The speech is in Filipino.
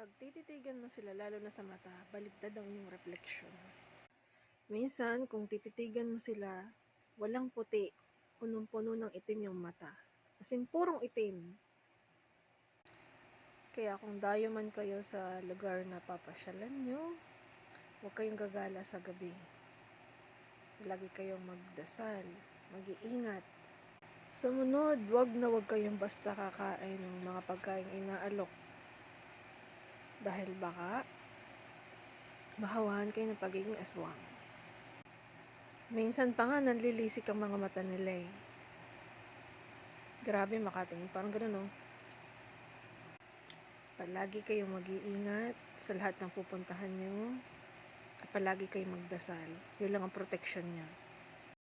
Pag tititigan mo sila, lalo na sa mata, baligtad ang iyong refleksyon. Minsan, kung tititigan mo sila, walang puti, punong-puno ng itim yung mata. As in, purong itim. Kaya kung dayo man kayo sa lugar na papasyalan nyo, huwag kayong gagala sa gabi. Lagi kayong magdasal, mag-iingat. Sumunod, wag kayong basta kakain ng mga pagkain inaalok. Dahil baka mahawahan kayo ng pagiging aswang. Minsan pa nga nanlilisik ang mga mata nila eh. Grabe makatingin, parang gano'n oh. Palagi kayong mag-iingat sa lahat ng pupuntahan nyo. At palagi kayong magdasal. Yun lang ang protection nyo.